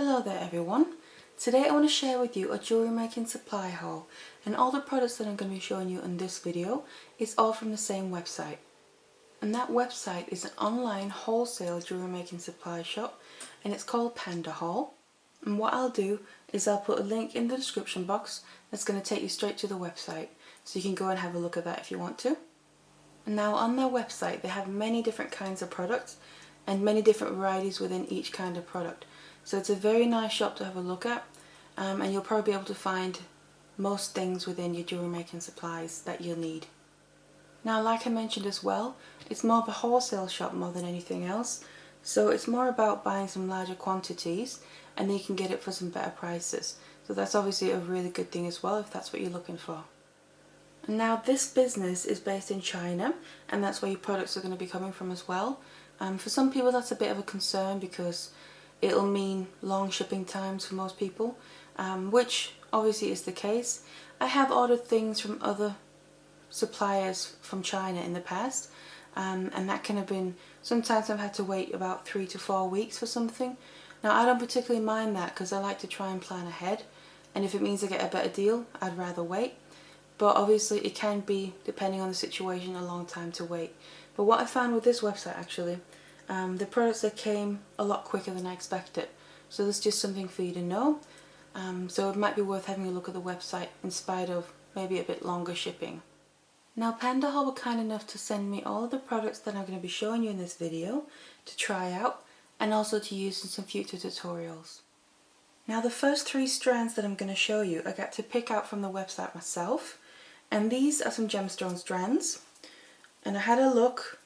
Hello there everyone. Today I want to share with you a jewellery making supply haul, and all the products that I'm going to be showing you in this video is all from the same website. And that website is an online wholesale jewellery making supply shop, and it's called Panda Hall. And what I'll do is I'll put a link in the description box that's going to take you straight to the website, so you can go and have a look at that if you want to. And now on their website they have many different kinds of products and many different varieties within each kind of product. So it's a very nice shop to have a look at, and you'll probably be able to find most things within your jewellery making supplies that you'll need. Now, like I mentioned as well, it's more of a wholesale shop more than anything else, so it's more about buying some larger quantities and then you can get it for some better prices. So that's obviously a really good thing as well if that's what you're looking for. And now this business is based in China, and that's where your products are going to be coming from as well. For some people that's a bit of a concern because it'll mean long shipping times for most people, which obviously is the case. I have ordered things from other suppliers from China in the past, and that can have been, sometimes I've had to wait about 3 to 4 weeks for something. Now I don't particularly mind that because I like to try and plan ahead, and if it means I get a better deal I'd rather wait. But obviously it can be, depending on the situation, a long time to wait. But what I found with this website actually, the products that came a lot quicker than I expected. So that's just something for you to know. So it might be worth having a look at the website in spite of maybe a bit longer shipping. Now PandaHall were kind enough to send me all of the products that I'm going to be showing you in this video to try out and also to use in some future tutorials. Now the first 3 strands that I'm going to show you I got to pick out from the website myself, and these are some gemstone strands. And I had a look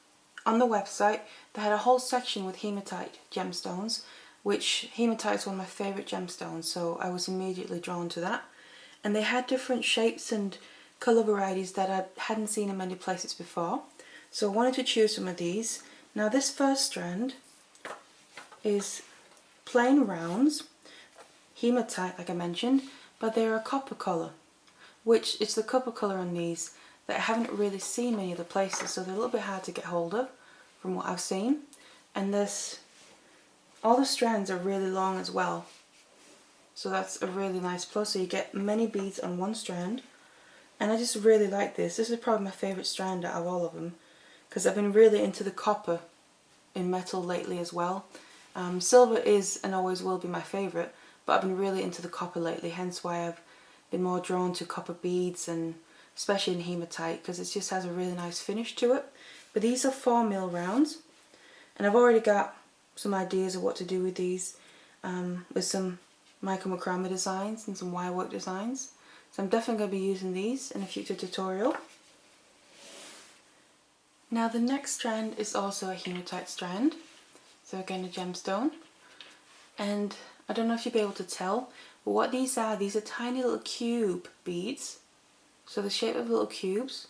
on the website. They had a whole section with hematite gemstones, which hematite is one of my favourite gemstones, so I was immediately drawn to that. And they had different shapes and colour varieties that I hadn't seen in many places before, so I wanted to choose some of these. Now this first strand is plain rounds, hematite like I mentioned, but they're a copper colour, which it's the copper colour on these that I haven't really seen many other places, so they're a little bit hard to get hold of from what I've seen. And all the strands are really long as well, so that's a really nice plus, so you get many beads on one strand. And I just really like this. This is probably my favourite strand out of all of them, because I've been really into the copper in metal lately as well. Silver is and always will be my favourite, but I've been really into the copper lately, hence why I've been more drawn to copper beads, and especially in hematite because it just has a really nice finish to it. But these are 4mm rounds, and I've already got some ideas of what to do with these, with some micro macrame designs and some wirework designs. So I'm definitely going to be using these in a future tutorial. Now the next strand is also a hematite strand, so again a gemstone, and I don't know if you'll be able to tell, but what these are tiny little cube beads, so the shape of little cubes,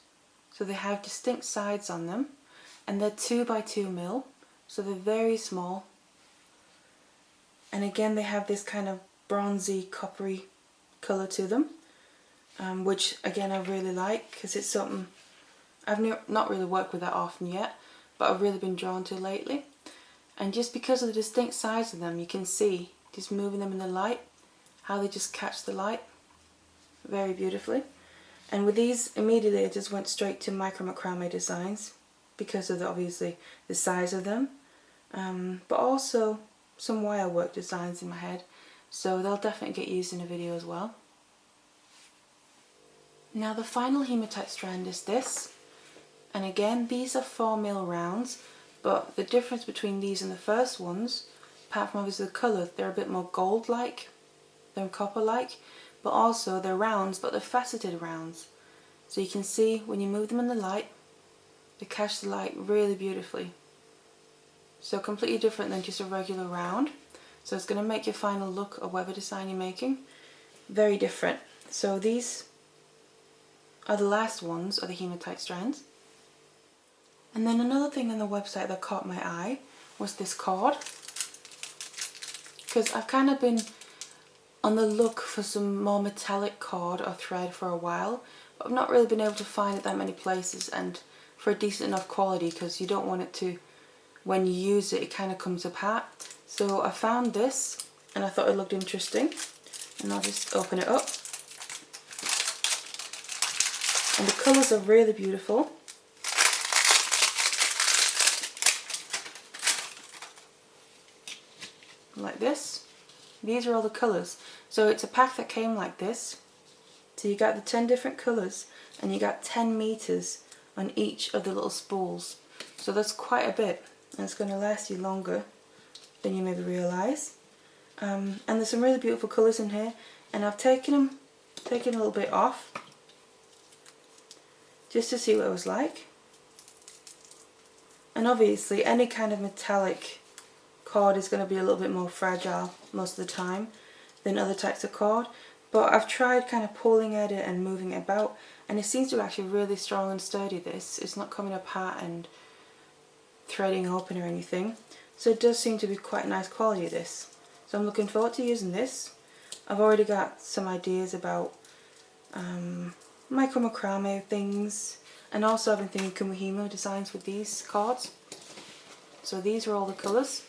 so they have distinct sides on them, and they're 2 by 2mm, so they're very small, and again they have this kind of bronzy coppery colour to them, which again I really like because it's something I've not really worked with that often yet, but I've really been drawn to lately. And just because of the distinct size of them, you can see, just moving them in the light, how they just catch the light very beautifully. And with these, immediately I just went straight to micro macrame designs because of obviously the size of them, but also some wirework designs in my head, so they'll definitely get used in a video as well. Now the final hematite strand is this, and again these are 4mm rounds, but the difference between these and the first ones, apart from obviously the colour, they're a bit more gold-like than copper-like, but also they're rounds, but they're faceted rounds. So you can see when you move them in the light, they catch the light really beautifully. So completely different than just a regular round. So it's going to make your final look of whatever design you're making very different. So these are the last ones of the hematite strands. And then another thing on the website that caught my eye was this cord, because I've kind of been on the look for some more metallic cord or thread for a while, but I've not really been able to find it that many places and for a decent enough quality, because you don't want it to, when you use it, it kind of comes apart. So I found this, and I thought it looked interesting, and I'll just open it up. And the colours are really beautiful. Like this. These are all the colours. So it's a pack that came like this. So you got the 10 different colours, and you got 10 meters on each of the little spools. So that's quite a bit, and it's going to last you longer than you maybe realise. And there's some really beautiful colours in here, and I've taken a little bit off just to see what it was like. And obviously any kind of metallic cord is going to be a little bit more fragile most of the time than other types of cord, but I've tried kind of pulling at it and moving it about, and it seems to be actually really strong and sturdy. This it's not coming apart and threading open or anything, so it does seem to be quite nice quality, this. So I'm looking forward to using this. I've already got some ideas about micro macrame things, and also I've been thinking kumihimo designs with these cards. So these are all the colours.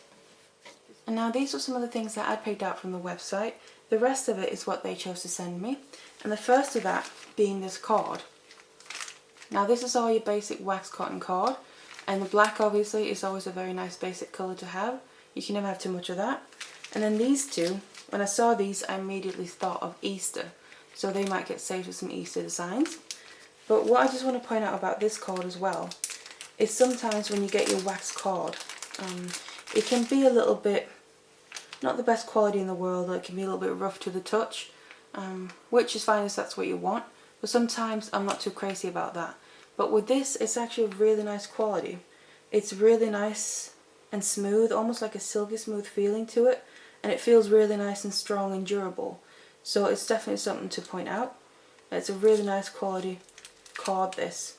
And now these are some of the things that I'd picked out from the website. The rest of it is what they chose to send me. And the first of that being this card. Now this is all your basic wax cotton card. And the black obviously is always a very nice basic colour to have. You can never have too much of that. And then these two, when I saw these I immediately thought of Easter. So they might get saved with some Easter designs. But what I just want to point out about this card as well is sometimes when you get your wax card, it can be a little bit, not the best quality in the world, or it can be a little bit rough to the touch, which is fine if that's what you want, but sometimes I'm not too crazy about that. But with this, it's actually a really nice quality. It's really nice and smooth, almost like a silky smooth feeling to it, and it feels really nice and strong and durable. So it's definitely something to point out. It's a really nice quality card, this.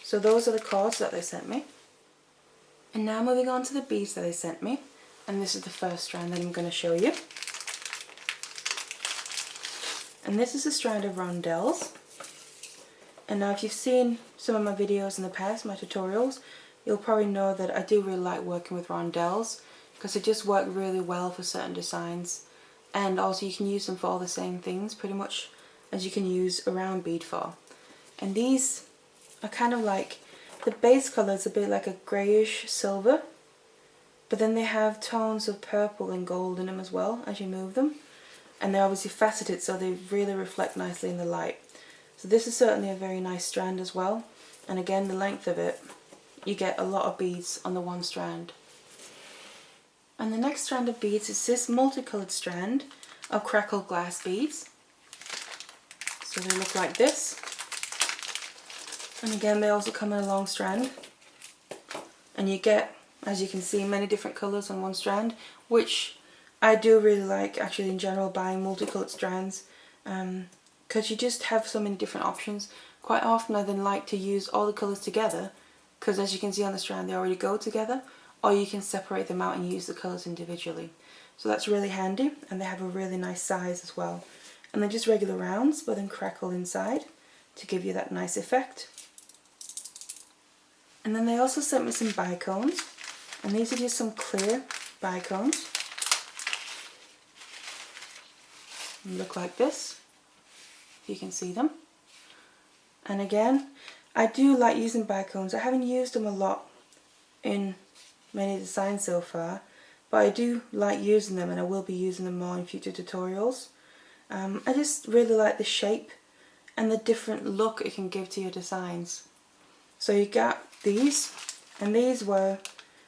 So those are the cards that they sent me. And now moving on to the beads that they sent me, and this is the first strand that I'm going to show you. And this is a strand of rondelles. And now if you've seen some of my videos in the past, my tutorials, you'll probably know that I do really like working with rondelles because they just work really well for certain designs, and also you can use them for all the same things pretty much as you can use a round bead for. And these are kind of like, the base colour is a bit like a greyish silver, but then they have tones of purple and gold in them as well as you move them, and they're obviously faceted so they really reflect nicely in the light. So this is certainly a very nice strand as well, and again the length of it, you get a lot of beads on the one strand. And the next strand of beads is this multicoloured strand of crackled glass beads. So they look like this. And again they also come in a long strand, and you get, as you can see, many different colours on one strand, which I do really like actually in general, buying multicoloured strands, because you just have so many different options. Quite often I then like to use all the colours together, because as you can see on the strand they already go together, or you can separate them out and use the colours individually. So that's really handy, and they have a really nice size as well. And they're just regular rounds but then crackled inside to give you that nice effect. And then they also sent me some bicones, and these are just some clear bicones. They look like this, if you can see them. And again, I do like using bicones. I haven't used them a lot in many designs so far, but I do like using them, and I will be using them more in future tutorials. I just really like the shape and the different look it can give to your designs. So you got these, and these were,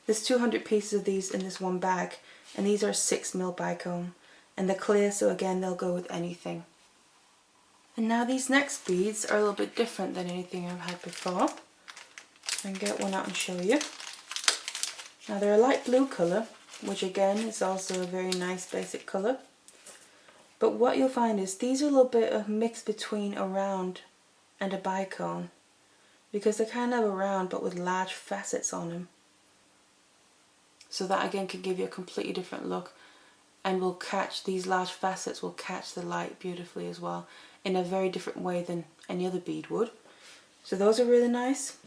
there's 200 pieces of these in this one bag, and these are 6mm bicone, and they're clear, so again they'll go with anything. And now these next beads are a little bit different than anything I've had before. I can get one out and show you. Now they're a light blue colour, which again is also a very nice basic colour. But what you'll find is these are a little bit of mix between a round and a bicone, because they're kind of a round but with large facets on them. So that again can give you a completely different look, and will catch, these large facets will catch the light beautifully as well, in a very different way than any other bead would. So those are really nice.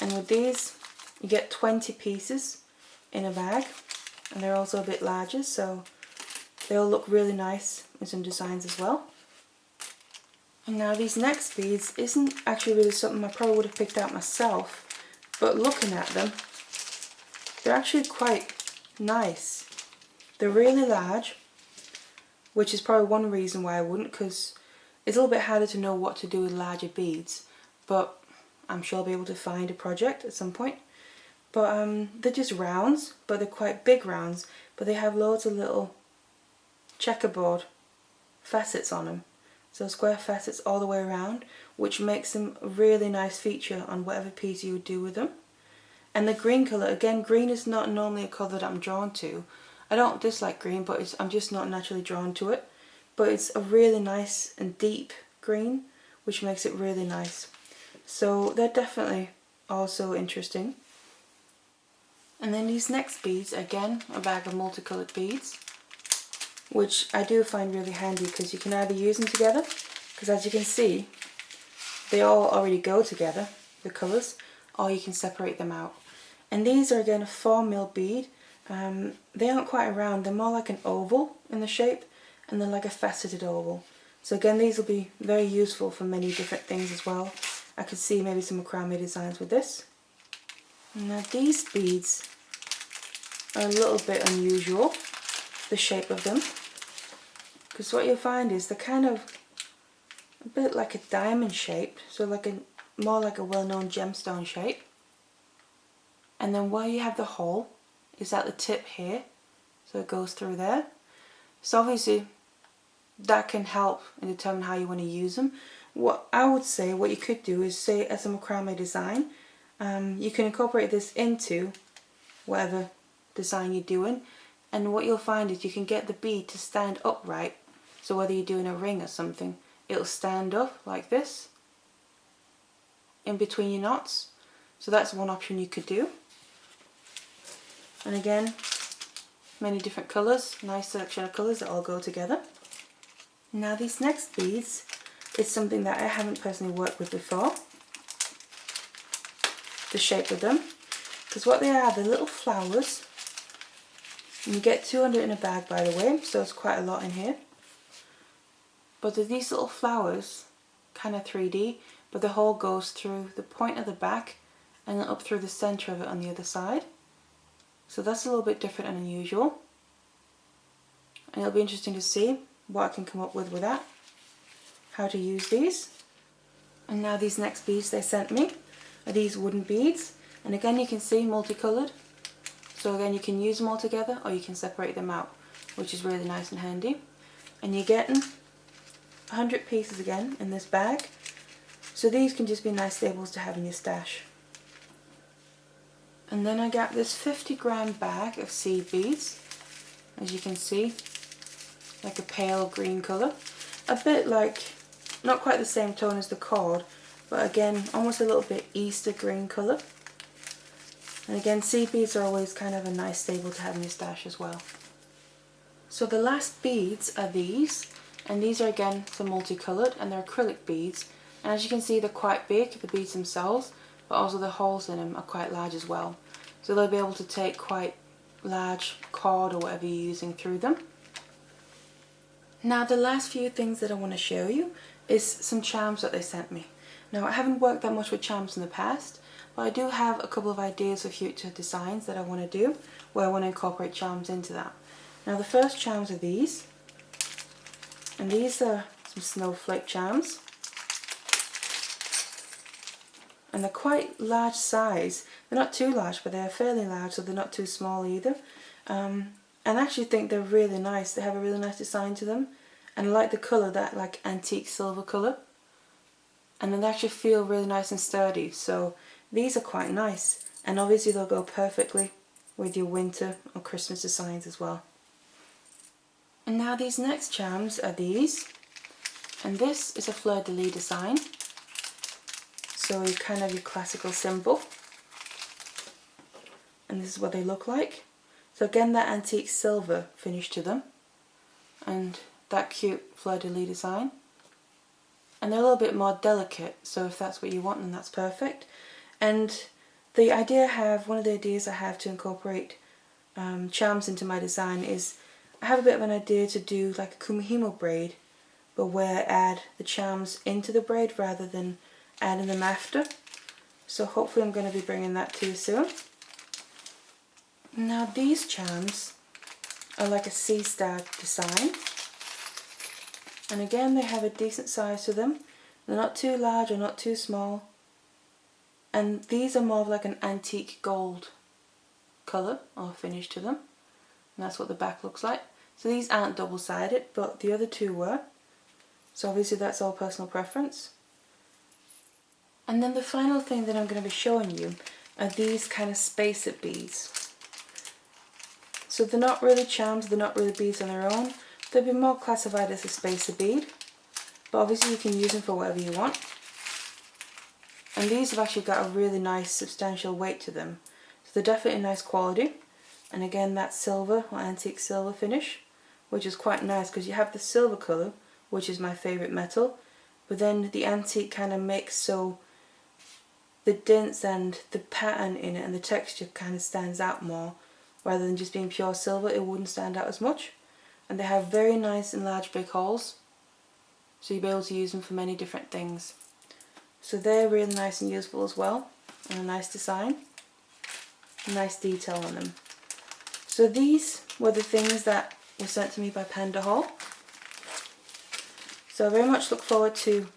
And with these you get 20 pieces in a bag, and they're also a bit larger, so they'll look really nice in some designs as well. And now these next beads isn't actually really something I probably would have picked out myself, but looking at them, they're actually quite nice. They're really large, which is probably one reason why I wouldn't, because it's a little bit harder to know what to do with larger beads, but I'm sure I'll be able to find a project at some point. But they're just rounds, but they're quite big rounds, but they have loads of little checkerboard facets on them. So square facets all the way around, which makes them a really nice feature on whatever piece you would do with them. And the green colour, again, green is not normally a colour that I'm drawn to. I don't dislike green, but I'm just not naturally drawn to it. But it's a really nice and deep green, which makes it really nice. So they're definitely also interesting. And then these next beads, again, a bag of multicoloured beads, which I do find really handy because you can either use them together, because as you can see, they all already go together, the colours, or you can separate them out. And these are again a 4mm bead. They aren't quite round, they're more like an oval in the shape, and they're like a faceted oval. So again, these will be very useful for many different things as well. I could see maybe some macrame designs with this. Now these beads are a little bit unusual, the shape of them, because what you'll find is they're kind of a bit like a diamond shape, so like more like a well-known gemstone shape. And then where you have the hole is at the tip here, so it goes through there. So obviously that can help and determine how you want to use them. What I would say, what you could do is, say as a macrame design, you can incorporate this into whatever design you're doing, and what you'll find is you can get the bead to stand upright. So whether you're doing a ring or something, it'll stand up like this in between your knots. So that's one option you could do. And again, many different colours, nice selection of colours that all go together. Now these next beads is something that I haven't personally worked with before, the shape of them, because what they are, they're little flowers. And you get 200 in a bag, by the way, so it's quite a lot in here. But they're these little flowers, kind of 3D, but the hole goes through the point of the back and then up through the centre of it on the other side. So that's a little bit different and unusual. And it'll be interesting to see what I can come up with that, how to use these. And now these next beads they sent me are these wooden beads, and again you can see multicoloured. So again you can use them all together or you can separate them out, which is really nice and handy. And you're getting 100 pieces again in this bag, so these can just be nice staples to have in your stash. And then I got this 50-gram bag of seed beads, as you can see, like a pale green colour, a bit like, not quite the same tone as the cord, but again almost a little bit Easter green colour. And again, seed beads are always kind of a nice staple to have in your stash as well. So the last beads are these, and these are again some multicoloured, and they're acrylic beads, and as you can see they're quite big, the beads themselves, but also the holes in them are quite large as well. So they'll be able to take quite large cord or whatever you're using through them. Now the last few things that I want to show you is some charms that they sent me. Now I haven't worked that much with charms in the past, but I do have a couple of ideas for future designs that I want to do, where I want to incorporate charms into that. Now the first charms are these, and these are some snowflake charms. And they're quite large size. They're not too large, but they're fairly large, so they're not too small either. And I actually think they're really nice. They have a really nice design to them, and I like the colour, that like antique silver colour. And then they actually feel really nice and sturdy, so these are quite nice. And obviously they'll go perfectly with your winter or Christmas designs as well. And now these next charms are these, and this is a fleur-de-lis design. So you kind of your classical symbol, and this is what they look like. So again, that antique silver finish to them, and that cute fleur-de-lis design. And they're a little bit more delicate, so if that's what you want, then that's perfect. And the idea one of the ideas I have to incorporate charms into my design is I have a bit of an idea to do like a kumihimo braid, but where I add the charms into the braid rather than adding them after. So hopefully I'm going to be bringing that to you soon. Now these charms are like a C-star design, and again they have a decent size to them. They're not too large or not too small, and these are more of like an antique gold colour or finish to them, and that's what the back looks like. So these aren't double-sided, but the other two were, so obviously that's all personal preference. And then the final thing that I'm going to be showing you are these kind of spacer beads. So they're not really charms, they're not really beads on their own, they'd be more classified as a spacer bead, but obviously you can use them for whatever you want. And these have actually got a really nice substantial weight to them, so they're definitely nice quality. And again, that silver or antique silver finish, which is quite nice because you have the silver colour, which is my favourite metal, but then the antique kind of makes so the dints and the pattern in it and the texture kind of stands out more. Rather than just being pure silver, it wouldn't stand out as much. And they have very nice and large big holes, so you'll be able to use them for many different things. So they're really nice and useful as well, and a nice design, a nice detail on them. So these were the things that were sent to me by Panda Hall. So I very much look forward to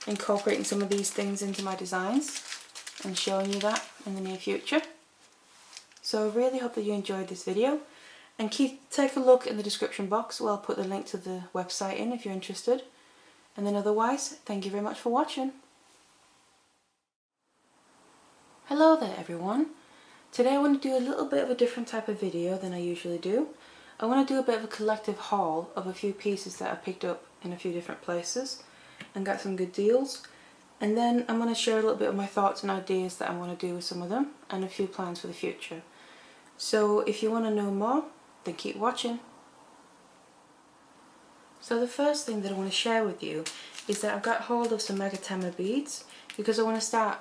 incorporating some of these things into my designs and showing you that in the near future. So I really hope that you enjoyed this video, and take a look in the description box where I'll put the link to the website in if you're interested. And then otherwise, thank you very much for watching. Hello there everyone. Today I want to do a little bit of a different type of video than I usually do. I want to do a bit of a collective haul of a few pieces that I picked up in a few different places and got some good deals. And then I'm going to share a little bit of my thoughts and ideas that I want to do with some of them, and a few plans for the future. So if you want to know more, then keep watching. So the first thing that I want to share with you is that I've got hold of some Magatama beads because I want to start